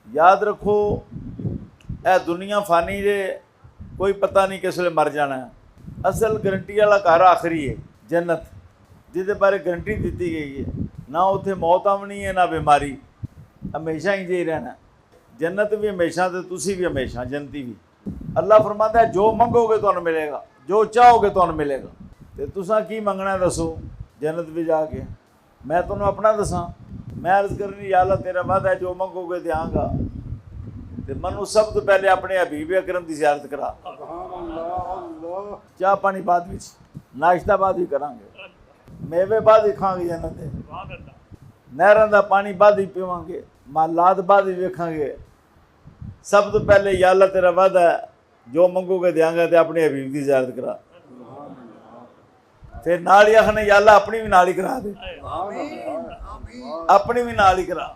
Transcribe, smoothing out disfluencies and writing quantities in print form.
याद रखो यह दुनिया फानी जे, कोई पता नहीं किस वे मर जाना है। असल गारंटी वाला घर आखिरी है जन्नत, जिदे बारे गारंटी दी गई है। ना उत्थे मौत आनी है ना बीमारी, हमेशा ही जी रहना। जन्नत भी हमेशा तो तुसी भी हमेशा, जन्नती भी। अल्लाह फरमाता है जो मंगोगे तुहानू मिलेगा, जो चाहोगे तुहानू मिलेगा। तो तुसां की मंगना दसो जन्नत भी जाके। मैं तुहानू अपना दसा, मैं अर्ज करनी या अल्लाह तेरा वादा है जो मंगोगे देंगा। तो मनु सब तो पहले अपने हबीब अकरम की ज़ियारत करा। चाह पानी बाद विच, नाश्ता बाद भी करांगे, मेवे बाद ही खांगे जन्नत दे, नहरां दा पानी बाद ही पीवांगे, मालात बाद ही वेखांगे। सब तो पहले या अल्लाह तेरा वादा है जो मंगोगे देंगा, तो अपने हबीब की ज़ियारत करा। फिर नाल ही आखने या अल्लाह अपनी भी नाल ही करा दे, अपनी भी नाल ही करा।